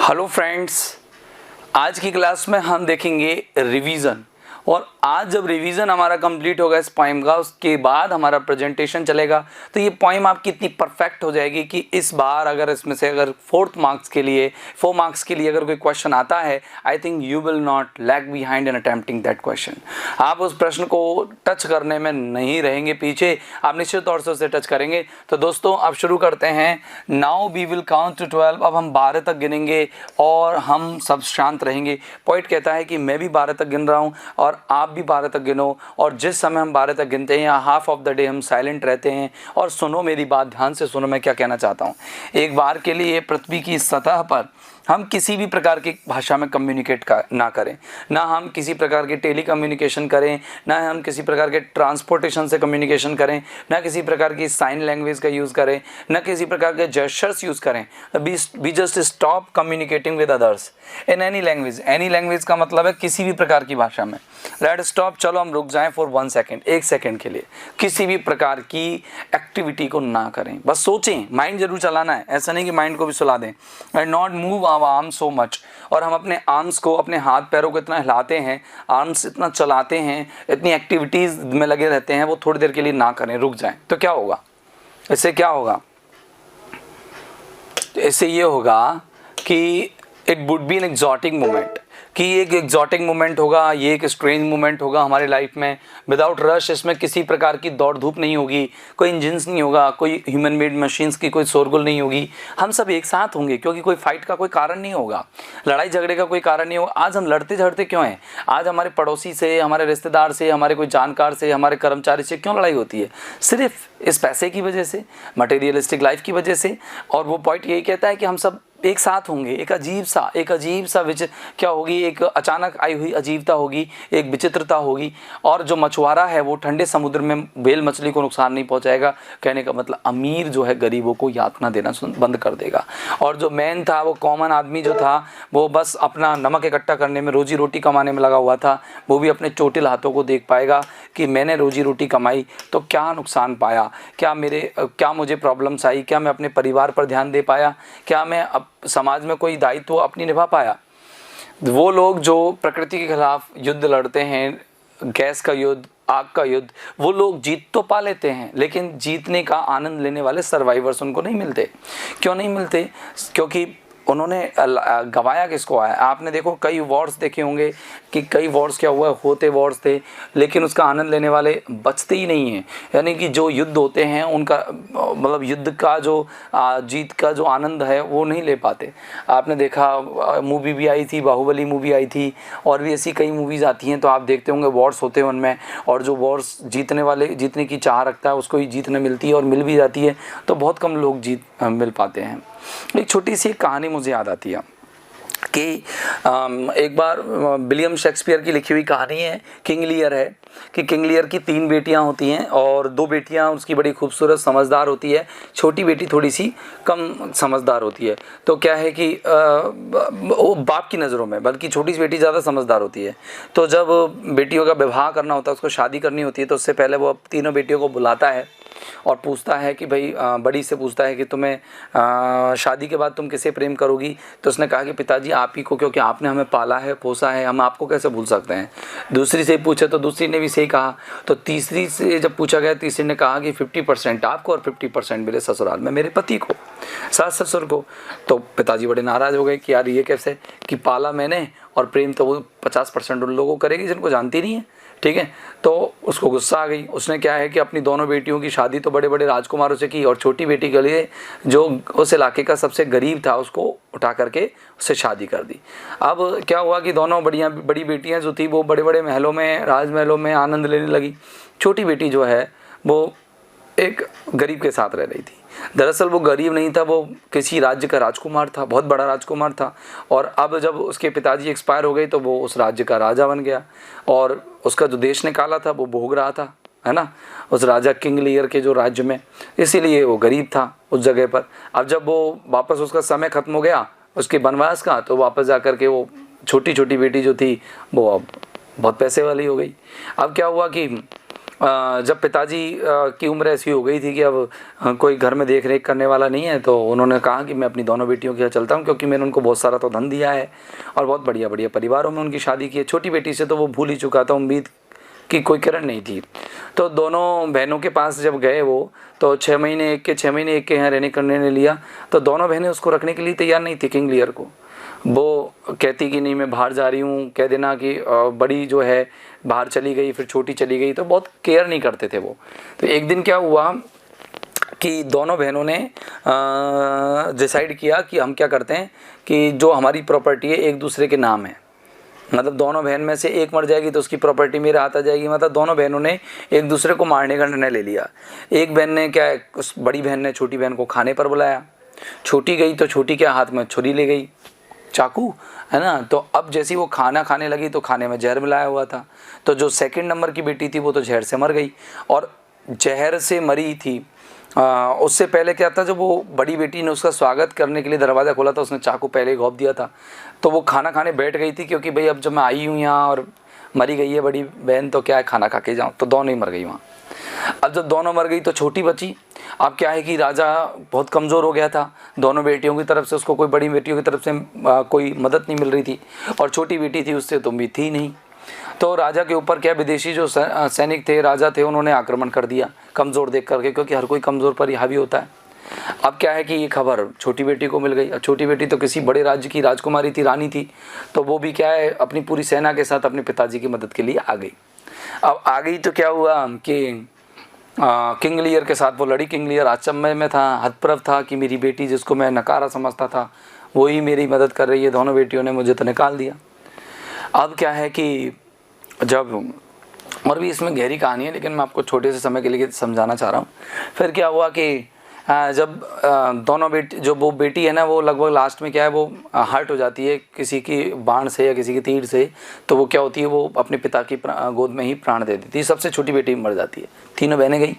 Hello friends, आज की class में हम देखेंगे रिवीजन। और आज जब रिवीजन हमारा कंप्लीट होगा इस पोएम का, उसके बाद हमारा प्रेजेंटेशन चलेगा। तो ये पोएम आपकी इतनी परफेक्ट हो जाएगी कि इस बार अगर इसमें से अगर 4 मार्क्स के लिए अगर कोई क्वेश्चन आता है, I think you will not lag behind in attempting that question. आप उस प्रश्न को टच करने में नहीं रहेंगे पीछे, आप निश्चित तौर से उसे टच करेंगे। तो दोस्तों अब शुरू करते हैं। Now we will count to 12। अब हम 12 तक गिनेंगे और हम सब शांत रहेंगे। पोइट कहता है कि मैं भी 12 तक गिन रहा हूँ और आप भी 12 तक गिनो। और जिस समय हम 12 तक गिनते हैं, हाफ ऑफ द डे हम साइलेंट रहते हैं। और सुनो मेरी बात, ध्यान से सुनो मैं क्या कहना चाहता हूँ। एक बार के लिए पृथ्वी की सतह पर हम किसी भी प्रकार की भाषा में कम्युनिकेट ना करें, ना हम किसी प्रकार के टेली कम्युनिकेशन करें, ना हम किसी प्रकार के ट्रांसपोर्टेशन से कम्युनिकेशन करें, ना किसी प्रकार की साइन लैंग्वेज का यूज़ करें, ना किसी प्रकार के जेस्चर्स यूज़ करें। We just stop communicating with others in any language. Any language का मतलब है किसी भी प्रकार की भाषा में। लेट स्टॉप, चलो हम रुक जाएं फॉर 1 सेकेंड, 1 सेकेंड के लिए किसी भी प्रकार की एक्टिविटी को ना करें। बस सोचें, माइंड जरूर चलाना है, ऐसा नहीं कि माइंड को भी सुला दें। And not move our arms so much. और हम अपने आर्म्स को, अपने हाथ पैरों को इतना हिलाते हैं, आर्म्स इतना चलाते हैं, इतनी एक्टिविटीज़ में लगे रहते हैं, वो थोड़ी देर के लिए ना करें, रुक जाएं। तो क्या होगा, इससे क्या होगा? तो इससे ये होगा कि it would be an exotic moment, कि एक एक्सॉटिक मोमेंट होगा, ये एक स्ट्रेंज मोमेंट होगा हमारी लाइफ में। विदाउट रश, इसमें किसी प्रकार की दौड़ धूप नहीं होगी, कोई इंजन्स नहीं होगा, कोई ह्यूमन मेड मशीन्स की कोई शोरगुल नहीं होगी। हम सब एक साथ होंगे क्योंकि कोई फाइट का कोई कारण नहीं होगा, लड़ाई झगड़े का कोई कारण नहीं होगा। आज हम लड़ते झगड़ते क्यों हैं? आज हमारे पड़ोसी से, हमारे रिश्तेदार से, हमारे कोई जानकार से, हमारे कर्मचारी से क्यों लड़ाई होती है? सिर्फ इस पैसे की वजह से, मटेरियलिस्टिक लाइफ की वजह से। और वो पॉइंट यही कहता है कि हम सब एक साथ होंगे। एक अजीब सा क्या होगी, एक अचानक आई हुई अजीबता होगी, एक विचित्रता होगी। और जो मछुआरा है वो ठंडे समुद्र में व्हेल मछली को नुकसान नहीं पहुंचाएगा। कहने का मतलब अमीर जो है गरीबों को यातना देना बंद कर देगा। और जो मैन था, वो कॉमन आदमी जो था, वो बस अपना नमक इकट्ठा करने में, रोजी रोटी कमाने में लगा हुआ था, वो भी अपने चोटिल हाथों को देख पाएगा कि मैंने रोजी रोटी कमाई तो क्या नुकसान पाया, क्या मुझे प्रॉब्लम्स आई, क्या मैं अपने परिवार पर ध्यान दे पाया, क्या मैं समाज में कोई दायित्व अपनी निभा पाया। वो लोग जो प्रकृति के खिलाफ युद्ध लड़ते हैं, गैस का युद्ध, आग का युद्ध, वो लोग जीत तो पा लेते हैं, लेकिन जीतने का आनंद लेने वाले सर्वाइवर्स उनको नहीं मिलते। क्यों नहीं मिलते? क्योंकि उन्होंने गवाया किसको है। आपने देखो कई वॉर्स देखे होंगे कि कई वॉर्स क्या हुआ, होते वॉर्स थे, लेकिन उसका आनंद लेने वाले बचते ही नहीं हैं। यानी कि जो युद्ध होते हैं उनका मतलब युद्ध का जो जीत का जो आनंद है वो नहीं ले पाते। आपने देखा मूवी भी आई थी, बाहुबली मूवी आई थी, और भी ऐसी कई मूवीज़ आती हैं, तो आप देखते होंगे वॉर्स होते हैं उनमें। और जो वॉर्स जीतने की चाह रखता है उसको ही जीत न मिलती है, और मिल भी जाती है तो बहुत कम लोग मिल पाते हैं। एक छोटी सी कहानी मुझे याद आती है कि एक बार विलियम शेक्सपियर की लिखी हुई कहानी है, किंग लियर है। कि किंग लियर की 3 बेटियां होती हैं और 2 बेटियां उसकी बड़ी खूबसूरत समझदार होती है, छोटी बेटी थोड़ी सी कम समझदार होती है। तो क्या है कि वो बाप की नज़रों में, बल्कि छोटी सी बेटी ज़्यादा समझदार होती है। तो जब बेटियों का विवाह करना होता है, उसको शादी करनी होती है, तो उससे पहले वो तीनों बेटियों को बुलाता है और पूछता है कि भाई, बड़ी से पूछता है कि तुम्हें शादी के बाद तुम किसे प्रेम करोगी? तो उसने कहा कि पिताजी आप ही को, क्योंकि आपने हमें पाला है, पोसा है, हम आपको कैसे भूल सकते हैं। दूसरी से पूछे तो दूसरी ने भी सही कहा। तो तीसरी से जब पूछा गया, तीसरी ने कहा कि 50% आपको और 50% मेरे ससुराल में मेरे पति को, सास ससुर को। तो पिताजी बड़े नाराज़ हो गए कि यार ये कैसे, कि पाला मैंने और प्रेम तो वो 50% उन लोगों को करेगी जिनको जानती नहीं है। ठीक है, तो उसको गुस्सा आ गई। उसने क्या है कि अपनी दोनों बेटियों की शादी तो बड़े बड़े राजकुमारों से की, और छोटी बेटी के लिए जो उस इलाके का सबसे गरीब था उसको उठा करके उससे शादी कर दी। अब क्या हुआ कि दोनों बड़ी बेटियां जो थी वो बड़े बड़े महलों में, राजमहलों में आनंद लेने लगी। छोटी बेटी जो है वो एक गरीब के साथ रह रही थी। दरअसल वो गरीब नहीं था, वो किसी राज्य का राजकुमार था, बहुत बड़ा राजकुमार था। और अब जब उसके पिताजी एक्सपायर हो गए तो वो उस राज्य का राजा बन गया, और उसका जो देश निकाला था वो भोग रहा था, है ना, उस राजा किंग लियर के जो राज्य में। इसीलिए वो गरीब था उस जगह पर। अब जब वो वापस, उसका समय ख़त्म हो गया उसके वनवास का, तो वापस जा कर के वो छोटी छोटी बेटी जो थी वो अब बहुत पैसे वाली हो गई। अब क्या हुआ कि जब पिताजी की उम्र ऐसी हो गई थी कि अब कोई घर में देख रेख करने वाला नहीं है, तो उन्होंने कहा कि मैं अपनी दोनों बेटियों के यहाँ चलता हूँ, क्योंकि मैंने उनको बहुत सारा तो धन दिया है और बहुत बढ़िया बढ़िया परिवारों में उनकी शादी की है। छोटी बेटी से तो वो भूल ही चुका था, उम्मीद की कोई किरण नहीं थी। तो दोनों बहनों के पास जब गए वो, तो 6 महीने एक के यहाँ रहने करने ने लिया। तो दोनों बहनें उसको रखने के लिए तैयार नहीं थी, किंग लियर को। वो कहती कि नहीं मैं बाहर जा रही हूँ, कह देना कि बड़ी जो है बाहर चली गई, फिर छोटी चली गई, तो बहुत केयर नहीं करते थे वो। तो एक दिन क्या हुआ कि दोनों बहनों ने डिसाइड किया कि हम क्या करते हैं कि जो हमारी प्रॉपर्टी है एक दूसरे के नाम है, मतलब दोनों बहन में से एक मर जाएगी तो उसकी प्रॉपर्टी मेरे हाथ आ जाएगी। मतलब दोनों बहनों ने एक दूसरे को मारने का निर्णय ले लिया। एक बहन ने क्या है, उस बड़ी बहन ने छोटी बहन को खाने पर बुलाया, छोटी गई तो छोटी के हाथ में छुरी ले गई, चाकू, है ना। तो अब जैसी वो खाना खाने लगी तो खाने में जहर मिलाया हुआ था। तो जो सेकंड नंबर की बेटी थी वो तो जहर से मर गई, और जहर से मरी थी। उससे पहले क्या था, जब वो बड़ी बेटी ने उसका स्वागत करने के लिए दरवाज़ा खोला था, उसने चाकू पहले ही घोंप दिया था। तो वो खाना खाने बैठ गई थी, क्योंकि भाई अब जब मैं आई हूँ यहाँ और मरी गई है बड़ी बहन, तो क्या है खाना खा के जाऊँ। तो दोनों ही मर गई वहाँ। अब जब दोनों मर गई तो छोटी बची। अब क्या है कि राजा बहुत कमज़ोर हो गया था, दोनों बेटियों की तरफ से उसको कोई बड़ी बेटियों की तरफ से कोई मदद नहीं मिल रही थी, और छोटी बेटी थी उससे तो उम्मीद थी नहीं। तो राजा के ऊपर क्या विदेशी जो सैनिक थे, राजा थे, उन्होंने आक्रमण कर दिया कमज़ोर देख करके, क्योंकि हर कोई कमज़ोर पर ही हावी होता है। अब क्या है कि ये खबर छोटी बेटी को मिल गई। अब छोटी बेटी तो किसी बड़े राज्य की राजकुमारी थी, रानी थी, तो वो भी क्या है अपनी पूरी सेना के साथ अपने पिताजी की मदद के लिए आ गई। अब आ गई तो क्या हुआ कि किंग लियर के साथ वो लड़ी। किंग लियर अचंभे में था, हतप्रभ था कि मेरी बेटी जिसको मैं नकारा समझता था वही मेरी मदद कर रही है, दोनों बेटियों ने मुझे तो निकाल दिया। अब क्या है कि जब, और भी इसमें गहरी कहानी है लेकिन मैं आपको छोटे से समय के लिए समझाना चाह रहा हूँ। फिर क्या हुआ कि जब दोनों बेटी, जो वो बेटी है ना, वो लगभग लास्ट में क्या है वो हर्ट हो जाती है किसी की बाण से या किसी की तीर से, तो वो क्या होती है वो अपने पिता की गोद में ही प्राण दे देती है। सबसे छोटी बेटी मर जाती है, तीनों बहनें गई।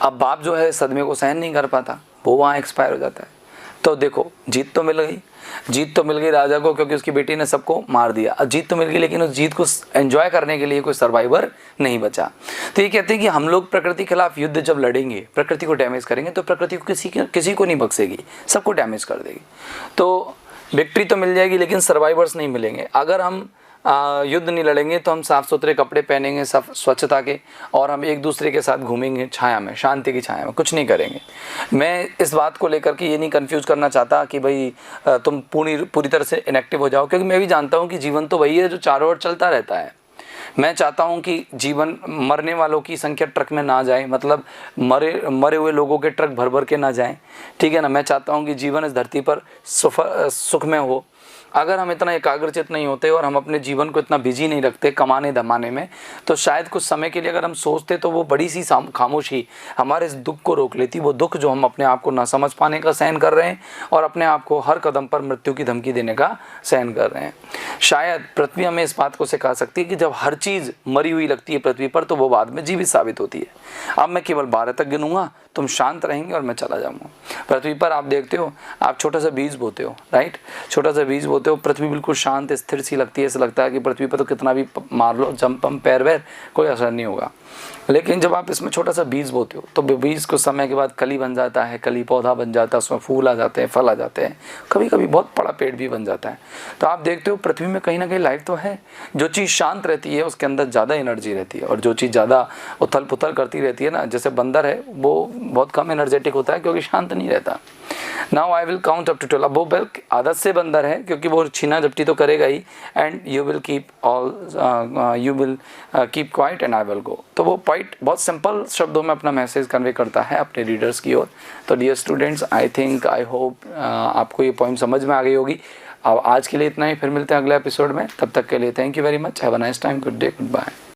अब बाप जो है सदमे को सहन नहीं कर पाता, वो वहाँ एक्सपायर हो जाता है। तो देखो जीत तो मिल गई, जीत तो मिल गई राजा को, क्योंकि उसकी बेटी ने सबको मार दिया। अब जीत तो मिल गई, लेकिन उस जीत को एंजॉय करने के लिए कोई सर्वाइवर नहीं बचा। तो ये कहते हैं कि हम लोग प्रकृति के खिलाफ युद्ध जब लड़ेंगे, प्रकृति को डैमेज करेंगे, तो प्रकृति को किसी को नहीं बख्शेगी, सबको डैमेज कर देगी। तो विक्ट्री तो मिल जाएगी लेकिन सर्वाइवर्स नहीं मिलेंगे। अगर हम युद्ध नहीं लड़ेंगे तो हम साफ़ सुथरे कपड़े पहनेंगे, स्वच्छता के, और हम एक दूसरे के साथ घूमेंगे छाया में, शांति की छाया में, कुछ नहीं करेंगे। मैं इस बात को लेकर के ये नहीं कंफ्यूज करना चाहता कि भाई तुम पूरी तरह से इनएक्टिव हो जाओ, क्योंकि मैं भी जानता हूँ कि जीवन तो वही है जो चारों ओर चलता रहता है। मैं चाहता हूँ कि जीवन, मरने वालों की संख्या ट्रक में ना जाए, मतलब मरे हुए लोगों के ट्रक भर भर के ना जाएं, ठीक है ना। मैं चाहता हूँ कि जीवन इस धरती पर सुखमय हो। अगर हम इतना एकाग्रचित नहीं होते और हम अपने जीवन को इतना बिजी नहीं रखते कमाने धमाने में, तो शायद कुछ समय के लिए अगर हम सोचते तो वो बड़ी सी खामोशी हमारे इस दुख को रोक लेती। वो दुख जो हम अपने आप को ना समझ पाने का सहन कर रहे हैं और अपने आप को हर कदम पर मृत्यु की धमकी देने का सहन कर रहे हैं। शायद पृथ्वी हमें इस बात को सिखा सकती है कि जब हर चीज़ मरी हुई लगती है पृथ्वी पर, तो वो बाद में जीवित साबित होती है। अब मैं केवल 12 तक गिनूंगा, तुम शांत रहेंगे और मैं चला जाऊंगा। पृथ्वी पर आप देखते हो, आप छोटा सा बीज बोते हो, राइट, छोटा सा बीज बोते हो, पृथ्वी बिल्कुल शांत स्थिर सी लगती है। ऐसा लगता है कि पृथ्वी पर तो कितना भी मार लो, जंप पैर वैर, कोई असर नहीं होगा। लेकिन जब आप इसमें छोटा सा बीज बोते हो तो बीज कुछ समय के बाद कली बन जाता है, कली पौधा बन जाता है, उसमें फूल आ जाते हैं, फल आ जाते हैं, कभी कभी बहुत बड़ा पेड़ भी बन जाता है। तो आप देखते हो पृथ्वी में कहीं ना कहीं लाइफ तो है। जो चीज़ शांत रहती है उसके अंदर ज़्यादा एनर्जी रहती है, और जो चीज़ ज़्यादा उथल पुथल करती रहती है ना, जैसे बंदर है, वो बहुत कम एनर्जेटिक होता है क्योंकि शांत नहीं रहता। Now I will count up to 12। अब वो आदत से बंदर है क्योंकि वो छीना झपटी तो करेगा ही, and you will keep quiet and I will go. तो वो पॉइंट बहुत सिंपल शब्दों में अपना मैसेज कन्वे करता है अपने रीडर्स की ओर। तो डियर स्टूडेंट्स, आई होप आपको ये पॉइंट समझ में आ गई होगी। अब आज के लिए इतना ही, फिर मिलते हैं अगले एपिसोड में। तब तक के लिए thank you very much, have a nice time, good day, good bye.